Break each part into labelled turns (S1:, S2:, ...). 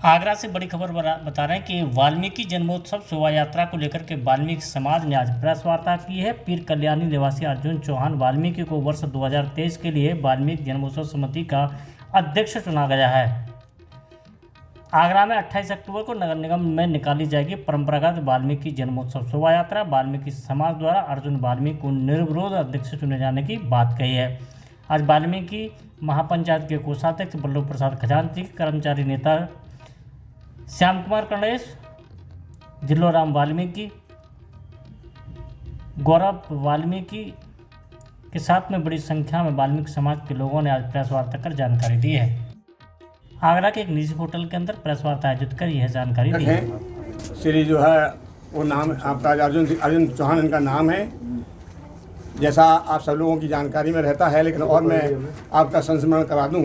S1: आगरा से बड़ी खबर बता रहे हैं कि वाल्मीकि जन्मोत्सव शोभा यात्रा को लेकर के वाल्मीकि समाज ने आज प्रेस वार्ता की है। पीर कल्याणी निवासी अर्जुन चौहान वाल्मीकि को वर्ष 2023 के लिए वाल्मीकि जन्मोत्सव समिति का अध्यक्ष चुना गया है। आगरा में 28 अक्टूबर को नगर निगम में निकाली जाएगी परंपरागत वाल्मीकि जन्मोत्सव शोभा यात्रा। वाल्मीकि समाज द्वारा अर्जुन वाल्मीकि को निर्विरोध अध्यक्ष चुने जाने की बात कही है। आज वाल्मीकि महापंचायत के कोषाध्यक्ष बल्लभ प्रसाद खजांची, कर्मचारी नेता श्याम कुमार गणेश, जिल्लोराम वाल्मीकि, गौरव वाल्मीकि के साथ में बड़ी संख्या में वाल्मीकि समाज के लोगों ने आज प्रेस वार्ता कर जानकारी दी है। आगरा के एक निजी होटल के अंदर प्रेस वार्ता आयोजित कर यह जानकारी दी है।
S2: श्री जो है वो नाम आपका अर्जुन चौहान इनका नाम है, जैसा आप सब लोगों की जानकारी में रहता है। लेकिन और मैं आपका संस्मरण करा दूं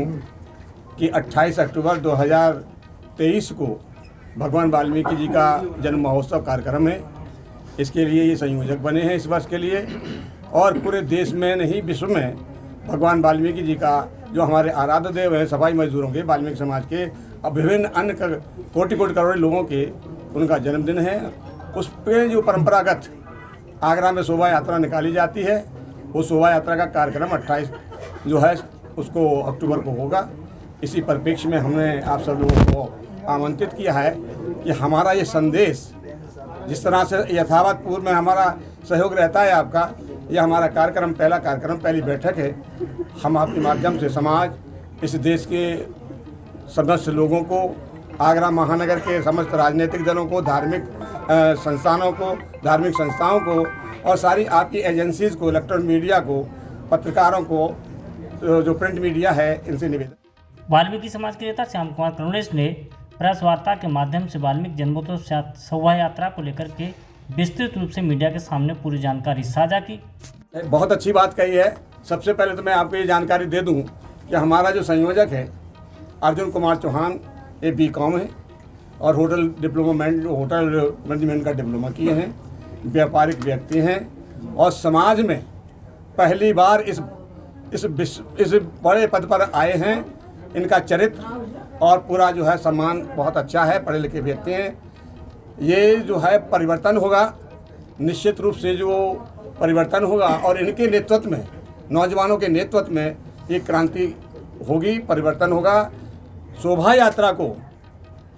S2: कि 28 अक्टूबर 2023 को भगवान वाल्मीकि जी का जन्म महोत्सव कार्यक्रम है। इसके लिए ये संयोजक बने हैं इस वर्ष के लिए, और पूरे देश में नहीं विश्व में भगवान वाल्मीकि जी का जो हमारे आराध्य देव हैं, सफाई मजदूरों के, वाल्मीकि समाज के और विभिन्न अन्य कोटि करोड़ लोगों के उनका जन्मदिन है। उस पर जो परंपरागत आगरा में शोभा यात्रा निकाली जाती है, वो शोभा यात्रा का कार्यक्रम 28 जो है उसको अक्टूबर को होगा। इसी परिप्रेक्ष्य में हमने आप सब लोगों को आमंत्रित किया है कि हमारा ये संदेश जिस तरह से यथावत पूर्व में हमारा सहयोग रहता है आपका, यह हमारा कार्यक्रम पहली बैठक है। हम आपके माध्यम से समाज, इस देश के समस्त लोगों को, आगरा महानगर के समस्त राजनीतिक दलों को, धार्मिक संस्थानों को, धार्मिक संस्थाओं को और सारी आपकी एजेंसीज़ को, इलेक्ट्रॉनिक मीडिया को, पत्रकारों को, जो प्रिंट मीडिया है, इनसे निवेदन।
S1: वाल्मीकि समाज के नेता श्याम कुमार गणेश ने प्रेस वार्ता के माध्यम से वाल्मीकि जन्मोत्सव शोभा यात्रा को लेकर के विस्तृत रूप से मीडिया के सामने पूरी जानकारी साझा की।
S2: बहुत अच्छी बात कही है। सबसे पहले तो मैं आपको ये जानकारी दे दूं कि हमारा जो संयोजक है अर्जुन कुमार चौहान, ये B.Com है और होटल मैनेजमेंट का डिप्लोमा किए हैं, व्यापारिक व्यक्ति हैं और समाज में पहली बार इस बड़े पद पर आए हैं। इनका चरित्र और पूरा जो है सम्मान बहुत अच्छा है, पढ़े लिखे व्यक्ति हैं। ये जो है परिवर्तन होगा, निश्चित रूप से जो परिवर्तन होगा और इनके नेतृत्व में, नौजवानों के नेतृत्व में ये क्रांति होगी, परिवर्तन होगा। शोभा यात्रा को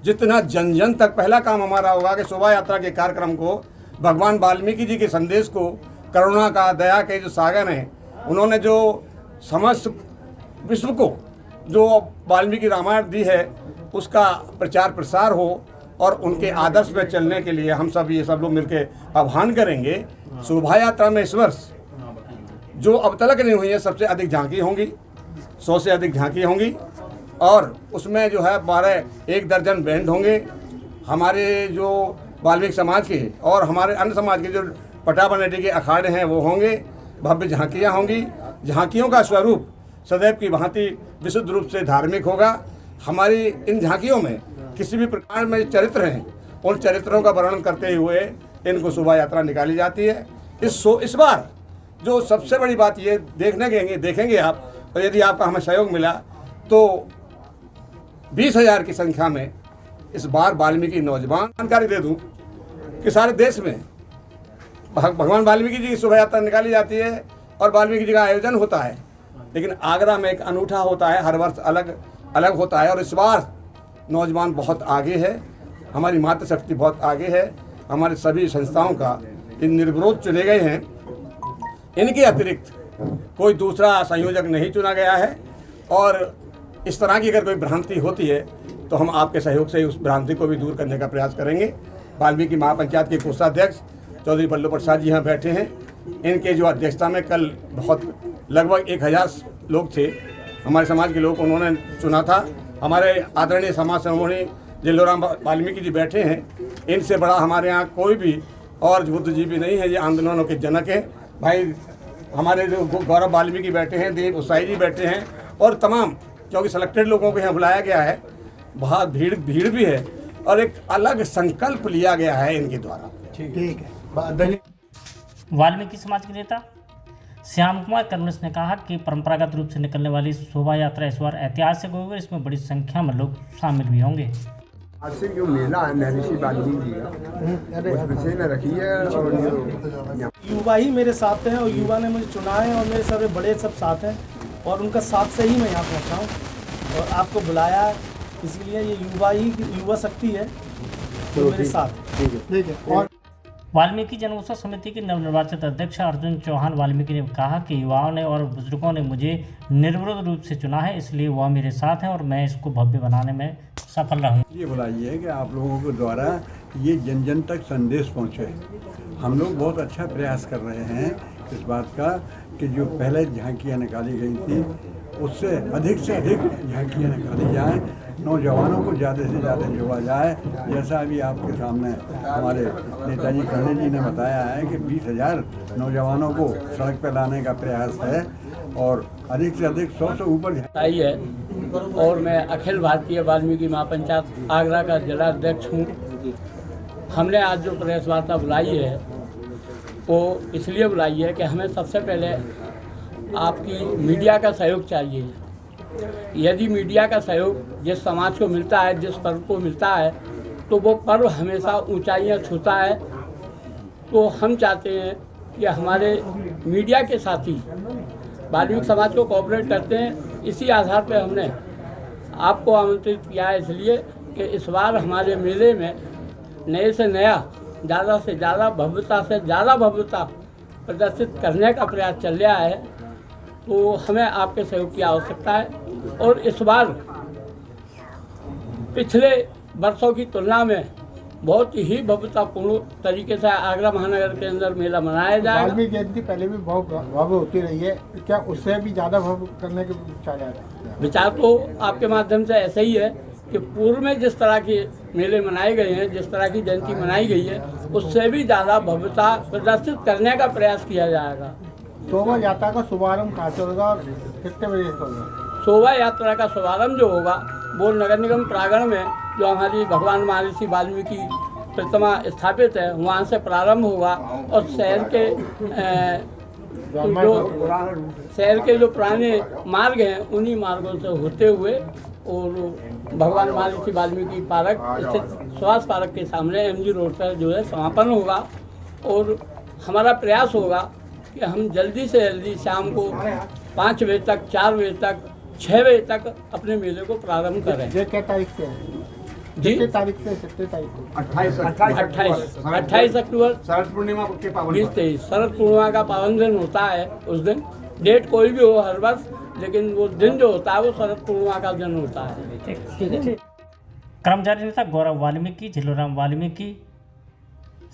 S2: जितना जन जन तक, पहला काम हमारा होगा कि शोभा यात्रा के कार्यक्रम को भगवान वाल्मीकि जी के संदेश को, करुणा का, दया के जो सागर हैं, उन्होंने जो समस्त विश्व को जो वाल्मीकि रामायण दी है उसका प्रचार प्रसार हो और उनके आदर्श में चलने के लिए हम सब लोग मिलकर आह्वान करेंगे। शोभा यात्रा में इस वर्ष जो अब तक नहीं हुई है, सबसे अधिक झांकी होंगी, 100 से अधिक झांकी होंगी और उसमें जो है 1 दर्जन बैंड होंगे। हमारे जो वाल्मीकि समाज के और हमारे अन्य समाज के जो पटाबनेटी के अखाड़े हैं वो होंगे। भव्य झांकियाँ होंगी। झांकियों का स्वरूप सदैव की भांति विशुद्ध रूप से धार्मिक होगा। हमारी इन झांकियों में किसी भी प्रकार में चरित्र हैं, उन चरित्रों का वर्णन करते हुए इनको शोभा यात्रा निकाली जाती है। इस बार जो सबसे बड़ी बात ये देखेंगे आप, और यदि आपका हमें सहयोग मिला तो 20,000 की संख्या में इस बार वाल्मीकि नौजवान। जानकारी दे दूं कि सारे देश में भगवान वाल्मीकि जी की शोभा यात्रा निकाली जाती है और वाल्मीकि जी का आयोजन होता है, लेकिन आगरा में एक अनूठा होता है, हर वर्ष अलग होता है। और इस बार नौजवान बहुत आगे है, हमारी मातृशक्ति बहुत आगे है, हमारे सभी संस्थाओं का इन निर्विरोध चुने गए हैं। इनके अतिरिक्त कोई दूसरा संयोजक नहीं चुना गया है और इस तरह की अगर कोई भ्रांति होती है तो हम आपके सहयोग से उस भ्रांति को भी दूर करने का प्रयास करेंगे। वाल्मीकि महापंचायत के कोषाध्यक्ष चौधरी बल्लभ प्रसाद जी यहाँ बैठे हैं। इनके जो अध्यक्षता में कल लगभग 1000 लोग थे, हमारे समाज के लोग, उन्होंने चुना था। हमारे आदरणीय समाज सेवनी जिल्लोराम वाल्मीकि जी बैठे हैं। इनसे बड़ा हमारे यहाँ कोई भी और बुद्धिजीवी नहीं है, ये आंदोलनों के जनक हैं। भाई हमारे जो गौरव वाल्मीकि बैठे हैं, देव उसाई जी बैठे हैं और तमाम, क्योंकि सिलेक्टेड लोगों को यहाँ बुलाया गया है, बहुत भीड़ भी है और एक अलग संकल्प लिया गया है इनके द्वारा। ठीक है।
S1: वाल्मीकि समाज के नेता श्याम कुमार गणेश ने कहा कि परंपरागत रूप से निकलने वाली शोभा यात्रा इस बार ऐतिहासिक होगी। इसमें बड़ी संख्या में लोग शामिल भी होंगे।
S3: आज से जो मेला है महर्षि वाल्मीकि जी का उस विषय में रखी है। और जो
S4: युवा ही मेरे साथ हैं और युवा ने मुझे चुना है और मेरे सारे बड़े सब साथ हैं और उनका साथ से ही मैं यहाँ पहुँचा हूँ और आपको बुलाया, इसीलिए ये युवा शक्ति है जो मेरे साथ है।
S3: ठीक है। और
S1: वाल्मीकि जनोत्सव समिति के नवनिर्वाचित अध्यक्ष अर्जुन चौहान वाल्मीकि ने कहा कि युवाओं ने और बुजुर्गों ने मुझे निर्विरोध रूप से चुना है, इसलिए वह मेरे साथ हैं और मैं इसको भव्य बनाने में सफल रहूँ।
S5: ये बुलाइए है कि आप लोगों के द्वारा ये जन जन तक संदेश पहुँचे। हम लोग बहुत अच्छा प्रयास कर रहे हैं इस बात का कि जो पहले झांकियाँ निकाली गई थी उससे अधिक झांकियाँ निकाली जाएँ, नौजवानों को ज़्यादा से ज़्यादा जोड़ा जाए। जैसा अभी आपके सामने हमारे नेताजी कर्णे जी ने बताया है कि 20,000 नौजवानों को सड़क पर लाने का प्रयास है और अधिक से अधिक 100 से ऊपर
S6: आई है। और मैं अखिल भारतीय वाल्मीकि महापंचायत आगरा का जिला अध्यक्ष हूँ। हमने आज जो प्रेस वार्ता बुलाई है वो इसलिए बुलाई है कि हमें सबसे पहले आपकी मीडिया का सहयोग चाहिए। यदि मीडिया का सहयोग जिस समाज को मिलता है, जिस पर्व को मिलता है, तो वो पर्व हमेशा ऊंचाइयां छूता है। तो हम चाहते हैं कि हमारे मीडिया के साथी वाल्मीकि समाज को कोऑपरेट करते हैं। इसी आधार पर हमने आपको आमंत्रित किया है, इसलिए कि इस बार हमारे मेले में नए से नया, ज़्यादा से ज़्यादा, भव्यता से ज़्यादा भव्यता प्रदर्शित करने का प्रयास चल रहा है। तो हमें आपके सहयोग की आवश्यकता है और इस बार पिछले वर्षों की तुलना में बहुत ही भव्यतापूर्ण तरीके से आगरा महानगर के अंदर मेला मनाया जाएगा।
S3: वाल्मीकि जयंती पहले भी बहुत भव्य होती रही है, क्या उससे भी ज़्यादा भव्य करने के विचार है?
S6: विचार तो आपके माध्यम से ऐसे ही है कि पूर्व में जिस तरह के मेले मनाए गए हैं, जिस तरह की जयंती मनाई गई है, उससे भी ज़्यादा भव्यता प्रदर्शित करने का प्रयास किया जाएगा।
S3: शोभा यात्रा का शुभारंभ कहाँ से होगा और कितने बजे से होगा?
S6: शोभा यात्रा का शुभारंभ जो होगा वो नगर निगम प्रांगण में जो हमारी भगवान महर्षि वाल्मीकि प्रतिमा स्थापित है वहाँ से प्रारंभ होगा और शहर के जो पुराने मार्ग हैं उन्हीं मार्गों से होते हुए और भगवान महर्षि वाल्मीकि पार्क स्थित सुभाष पार्क के सामने MG रोड पर जो है समापन होगा। और हमारा प्रयास होगा कि हम जल्दी से जल्दी शाम को 5 बजे तक, 4 बजे तक, 6 बजे तक अपने मेले को प्रारंभ करें।
S3: ये क्या तारीख से है?
S6: जी,
S3: कितने तारीख से? 17 तारीख को
S6: 28 अक्टूबर
S2: शरद पूर्णिमा के पावन
S6: 2023 शरद पूर्णिमा का पावन दिन होता है। उस दिन डेट कोई भी हो हर वर्ष, लेकिन वो दिन जो होता है वो शरद पूर्णिमा का दिन होता है।
S1: कर्मचारी नेता गौरव वाल्मीकि, झिल्लूराम वाल्मीकि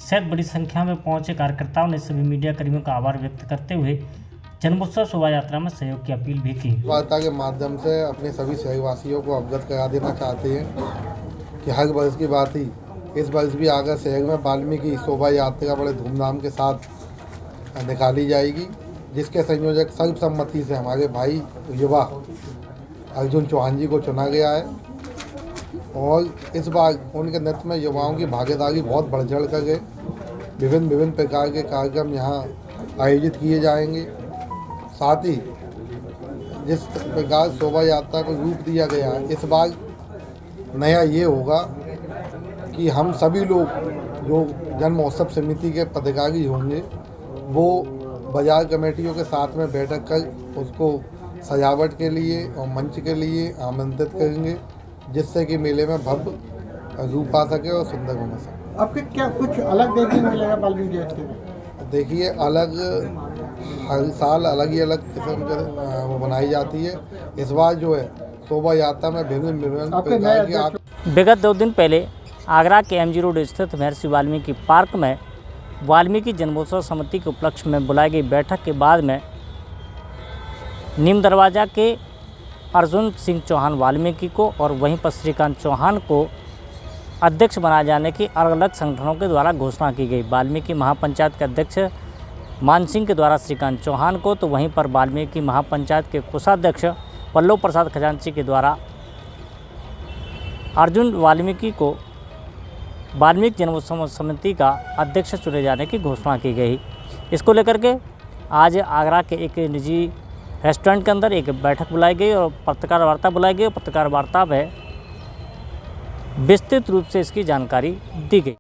S1: सहित बड़ी संख्या में पहुंचे कार्यकर्ताओं ने सभी मीडिया कर्मियों का आभार व्यक्त करते हुए जन्मोत्सव शोभा यात्रा में सहयोग की अपील भी की।
S7: वार्ता के माध्यम से अपने सभी सहयोगवासियों को अवगत करा देना चाहते हैं कि हर वर्ष की बात ही इस वर्ष भी आगरा शहर में वाल्मीकि शोभा यात्रा बड़े धूमधाम के साथ निकाली जाएगी, जिसके संयोजक सर्वसम्मति से हमारे भाई युवा अर्जुन चौहान जी को चुना गया है। और इस बार उनके नेतृत्व में युवाओं की भागीदारी बहुत बढ़ चढ़ कर गए। विभिन्न प्रकार के कार्यक्रम यहाँ आयोजित किए जाएंगे। साथ ही जिस प्रकार शोभा यात्रा को रूप दिया गया है, इस बार नया ये होगा कि हम सभी लोग जो जन महोत्सव समिति के पदाधिकारी होंगे वो बाजार कमेटियों के साथ में बैठक कर उसको सजावट के लिए और मंच के लिए आमंत्रित करेंगे, जिससे कि मेले में भव्य रूप आ सके और सुंदर बना सके।
S3: आपके क्या कुछ अलग देखने को मिलेगा वाल्मीकि जयंती में?
S7: देखिए, अलग हर साल अलग किस्म के वो बनाई जाती है। इस बार जो है शोभा यात्रा में विभिन्न प्रकार की
S1: विगत 2 दिन पहले आगरा के MG रोड स्थित महर्षि वाल्मीकि पार्क में वाल्मीकि जन्मोत्सव समिति के उपलक्ष्य में बुलाई गई बैठक के बाद में नीम दरवाजा के अर्जुन सिंह चौहान वाल्मीकि को और वहीं पर श्रीकांत चौहान को अध्यक्ष बनाए जाने की अलग अलग संगठनों के द्वारा घोषणा की गई। वाल्मीकि महापंचायत के अध्यक्ष मान सिंह के द्वारा श्रीकांत चौहान को, तो वहीं पर वाल्मीकि महापंचायत के कोषाध्यक्ष पल्लव प्रसाद खजांची के द्वारा अर्जुन वाल्मीकि को वाल्मीकि जन्मोत्सव समिति का अध्यक्ष चुने जाने की घोषणा की गई। इसको लेकर के आज आगरा के एक निजी रेस्टोरेंट के अंदर एक बैठक बुलाई गई और पत्रकार वार्ता बुलाई गई। पत्रकार वार्ता में विस्तृत रूप से इसकी जानकारी दी गई।